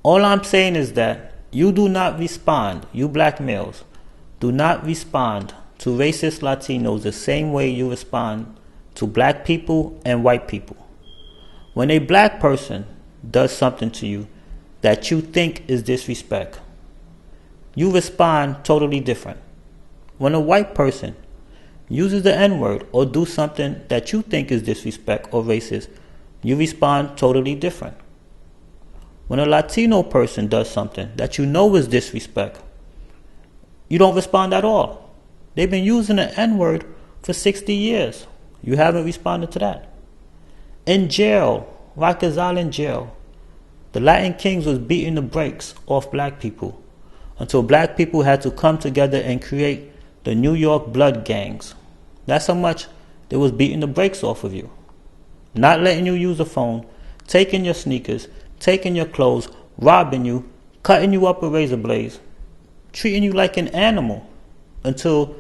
All I'm saying is that you do not respond, you black males, do not respond to racist Latinos the same way you respond to black people and white people. When a black person does something to you that you think is disrespect, you respond totally different. When a white person uses the N-word or do something that you think is disrespect or racist, you respond totally different. When a Latino person does something that you know is disrespect, you don't respond at all. They've been using the N-word for 60 years. You haven't responded to that. In jail, Rikers Island jail, the Latin Kings was beating the brakes off black people until black people had to come together and create the New York blood gangs. That's how much they was beating the brakes off of you. Not letting you use a phone, taking your sneakers, taking your clothes, robbing you, cutting you up with razor blades, treating you like an animal until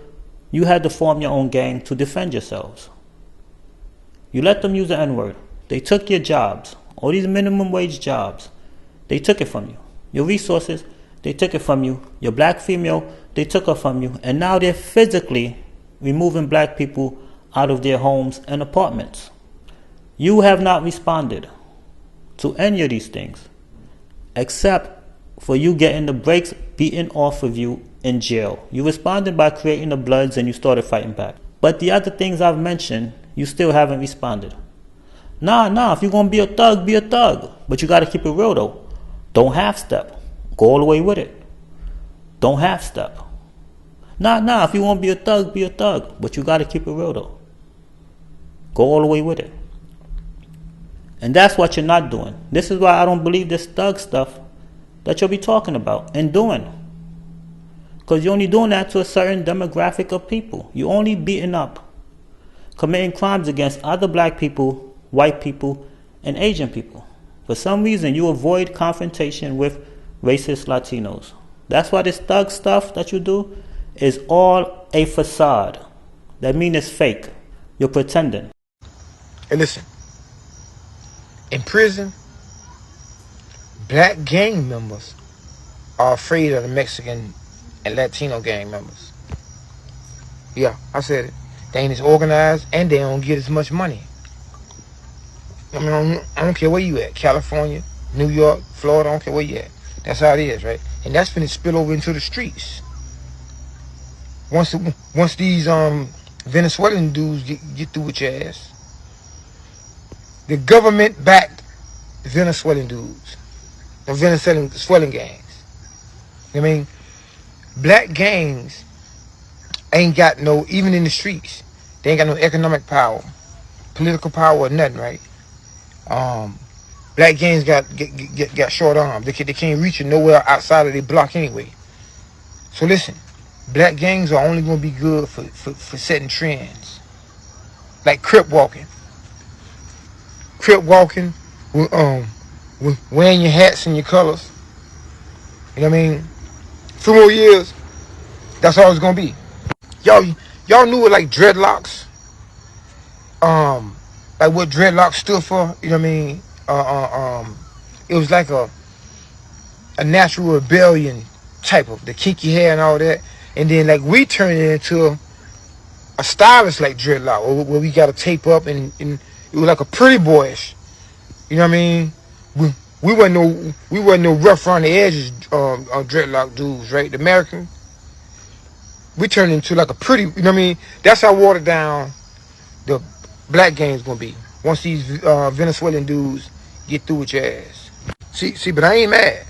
you had to form your own gang to defend yourselves. You let them use the N-word. They took your jobs, all these minimum wage jobs. They took it from you. Your resources, they took it from you. Your black female, they took her from you. And now they're physically removing black people out of their homes and apartments. You have not responded to any of these things, except for you getting the brakes beaten off of you in jail. You responded by creating the Bloods and you started fighting back. But the other things I've mentioned, you still haven't responded. Nah, if you're going to be a thug, be a thug. But you got to keep it real though. Don't half-step. Go all the way with it. Don't half-step. Nah, if you want to be a thug, be a thug. But you got to keep it real though. Go all the way with it. And that's what you're not doing. This is why I don't believe this thug stuff that you'll be talking about and doing. Because you're only doing that to a certain demographic of people. You're only beating up, committing crimes against other black people, white people, and Asian people. For some reason, you avoid confrontation with racist Latinos. That's why this thug stuff that you do is all a facade. That means it's fake. You're pretending. And listen, in prison, black gang members are afraid of the Mexican and Latino gang members. Yeah, I said it. They ain't as organized and they don't get as much money. I mean, I don't care where you at. California, New York, Florida, I don't care where you at. That's how it is, right? And that's finna spill over into the streets. Once these Venezuelan dudes get through with your ass, the government backed Venezuelan dudes, the Venezuelan gangs. I mean, black gangs ain't got no, even in the streets, they ain't got no economic power, political power, or nothing, right? Black gangs got short arms. They can't reach it nowhere outside of their block anyway. So listen, black gangs are only gonna be good for setting trends, like crip walking, wearing your hats and your colors. You know what I mean? 2 more years, that's all it's gonna be. Y'all knew it like dreadlocks. Like what dreadlocks stood for. You know what I mean? It was like a natural rebellion type of the kinky hair and all that. And then like we turned it into a stylist like dreadlock, where we got to tape up and it was like a pretty boyish. You know what I mean? We wasn't no rough around the edges dreadlock dudes, right? The American. We turned into like a pretty, you know what I mean? That's how watered down the black game's gonna be once these Venezuelan dudes get through with your ass. See, but I ain't mad.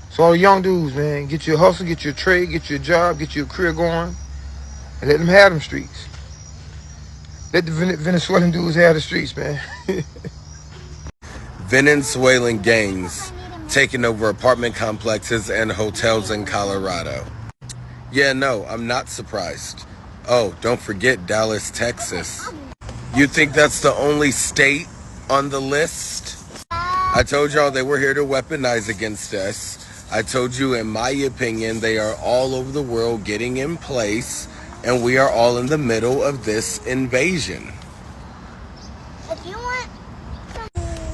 So all the young dudes, man, get your hustle, get your trade, get your job, get your career going, and let them have them streets. Let the Venezuelan dudes have the streets, man. Venezuelan gangs taking over apartment complexes and hotels in Colorado. Yeah, no, I'm not surprised. Oh, don't forget Dallas, Texas. You think that's the only state on the list? I told y'all they were here to weaponize against us. I told you, in my opinion, they are all over the world getting in place, and we are all in the middle of this invasion.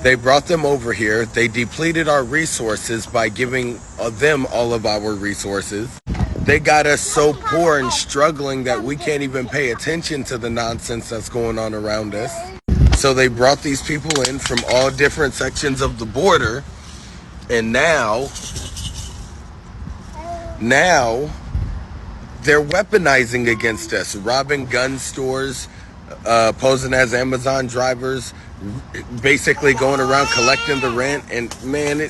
They brought them over here. They depleted our resources by giving them all of our resources. They got us so poor and struggling that we can't even pay attention to the nonsense that's going on around us. So they brought these people in from all different sections of the border, and now they're weaponizing against us, robbing gun stores, posing as Amazon drivers, basically going around collecting the rent. And man,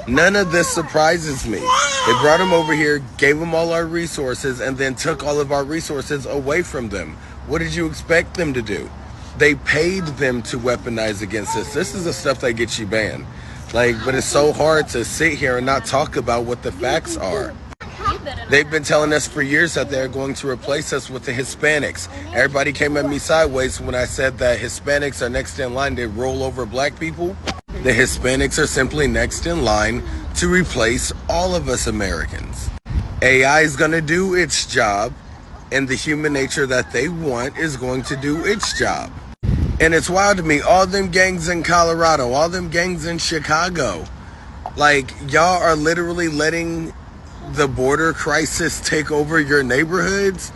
none of this surprises me. They brought them over here, gave them all our resources, and then took all of our resources away from them. What did you expect them to do? They paid them to weaponize against us. This is the stuff that gets you banned. But it's so hard to sit here and not talk about what the facts are. They've been telling us for years that they're going to replace us with the Hispanics. Everybody came at me sideways when I said that Hispanics are next in line to roll over black people. The Hispanics are simply next in line to replace all of us Americans. AI is going to do its job, and the human nature that they want is going to do its job. And it's wild to me, all them gangs in Colorado, all them gangs in Chicago, y'all are literally letting the border crisis take over your neighborhoods.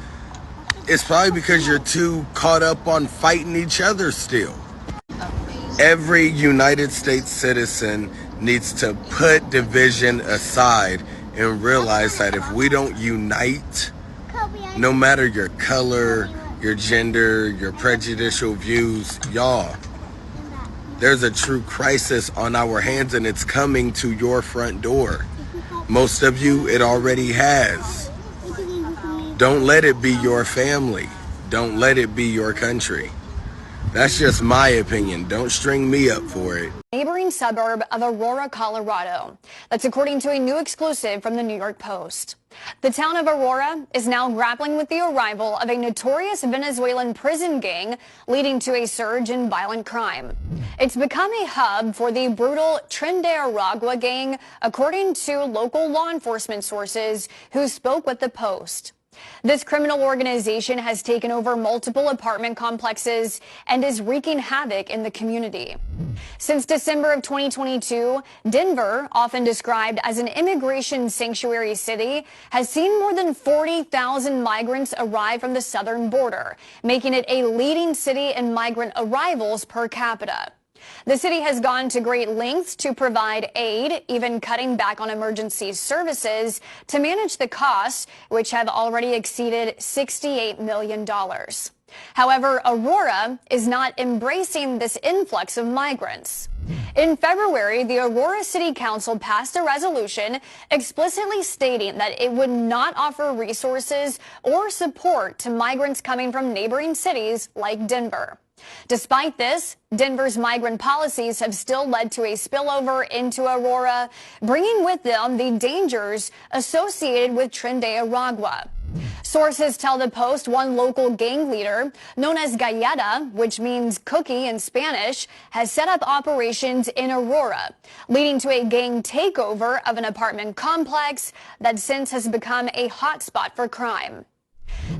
It's probably because you're too caught up on fighting each other still. Every United States citizen needs to put division aside and realize that if we don't unite, no matter your color, your gender, your prejudicial views, y'all, there's a true crisis on our hands, and it's coming to your front door. Most of you, it already has. Don't let it be your family. Don't let it be your country. That's just my opinion. Don't string me up for it. Neighboring suburb of Aurora, Colorado. That's according to a new exclusive from the New York Post. The town of Aurora is now grappling with the arrival of a notorious Venezuelan prison gang, leading to a surge in violent crime. It's become a hub for the brutal Tren de Aragua gang, according to local law enforcement sources who spoke with the Post. This criminal organization has taken over multiple apartment complexes and is wreaking havoc in the community. Since December of 2022, Denver, often described as an immigration sanctuary city, has seen more than 40,000 migrants arrive from the southern border, making it a leading city in migrant arrivals per capita. The city has gone to great lengths to provide aid, even cutting back on emergency services to manage the costs, which have already exceeded $68 million. However, Aurora is not embracing this influx of migrants. In February, the Aurora City Council passed a resolution explicitly stating that it would not offer resources or support to migrants coming from neighboring cities like Denver. Despite this, Denver's migrant policies have still led to a spillover into Aurora, bringing with them the dangers associated with Tren de Aragua. Sources tell the Post one local gang leader, known as Galleta, which means cookie in Spanish, has set up operations in Aurora, leading to a gang takeover of an apartment complex that since has become a hotspot for crime.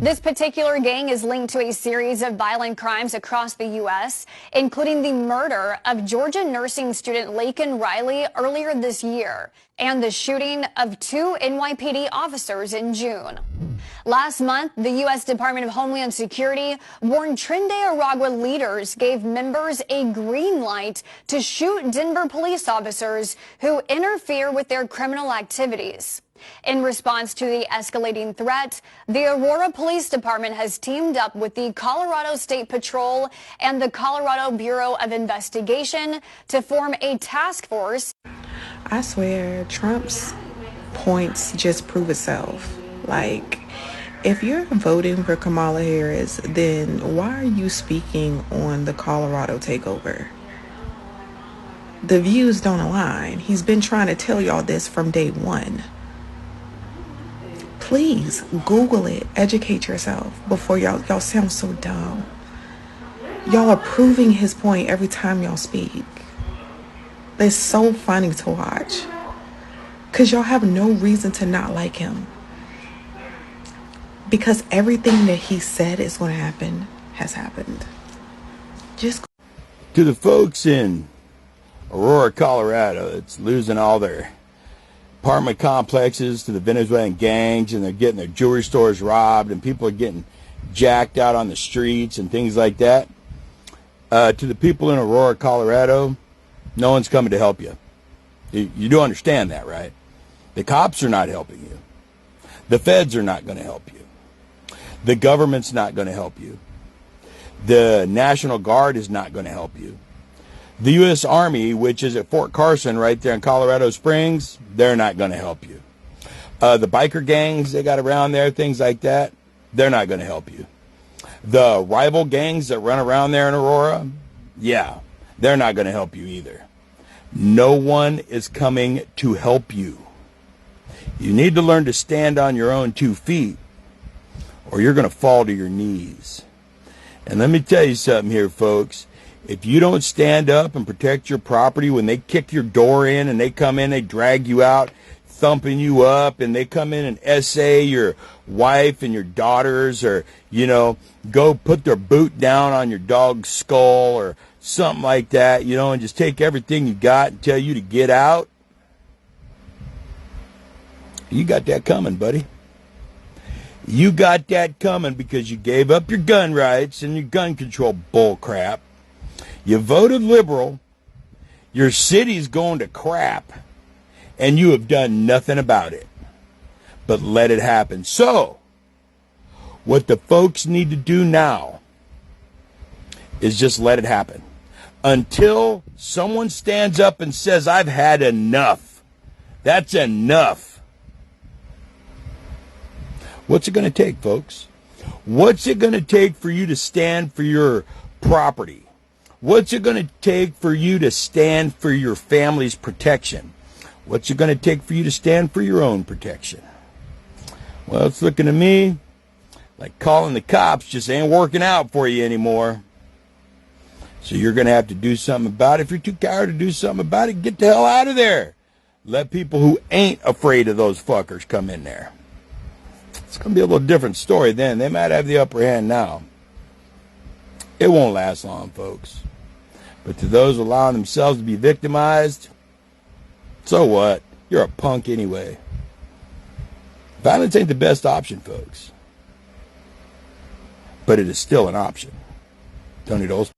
This particular gang is linked to a series of violent crimes across the U.S., including the murder of Georgia nursing student Laken Riley earlier this year and the shooting of 2 NYPD officers in June. Last month, the U.S. Department of Homeland Security warned Tren de Aragua leaders gave members a green light to shoot Denver police officers who interfere with their criminal activities. In response to the escalating threat, the Aurora Police Department has teamed up with the Colorado State Patrol and the Colorado Bureau of Investigation to form a task force. I swear, Trump's points just prove itself. If you're voting for Kamala Harris, then why are you speaking on the Colorado takeover? The views don't align. He's been trying to tell y'all this from day one. Please Google it, educate yourself before y'all sound so dumb. Y'all are proving his point every time y'all speak. It's so funny to watch because y'all have no reason to not like him, because everything that he said is going to happen has happened. Just to the folks in Aurora, Colorado. It's losing all their apartment complexes to the Venezuelan gangs, and they're getting their jewelry stores robbed, and people are getting jacked out on the streets and things like that. To the people in Aurora, Colorado, no one's coming to help you. You do understand that, right? The cops are not helping you. The feds are not going to help you. The government's not going to help you. The National Guard is not going to help you. The U.S. Army, which is at Fort Carson right there in Colorado Springs, they're not going to help you. The biker gangs they got around there, things like that, they're not going to help you. The rival gangs that run around there in Aurora, yeah, they're not going to help you either. No one is coming to help you. You need to learn to stand on your own 2 feet, or you're going to fall to your knees. And let me tell you something here, folks. If you don't stand up and protect your property when they kick your door in and they come in, they drag you out, thumping you up, and they come in and essay your wife and your daughters, or, go put their boot down on your dog's skull or something like that, and just take everything you got and tell you to get out, you got that coming, buddy. You got that coming because you gave up your gun rights and your gun control bull crap. You voted liberal. Your city's going to crap. And you have done nothing about it but let it happen. So, what the folks need to do now is just let it happen. Until someone stands up and says, I've had enough. That's enough. What's it going to take, folks? What's it going to take for you to stand for your property? What's it going to take for you to stand for your family's protection? What's it going to take for you to stand for your own protection? Well, it's looking to me like calling the cops just ain't working out for you anymore. So you're going to have to do something about it. If you're too coward to do something about it, get the hell out of there. Let people who ain't afraid of those fuckers come in there. It's going to be a little different story then. They might have the upper hand now. It won't last long, folks. But to those allowing themselves to be victimized, so what? You're a punk anyway. Violence ain't the best option, folks. But it is still an option. Tony Doles.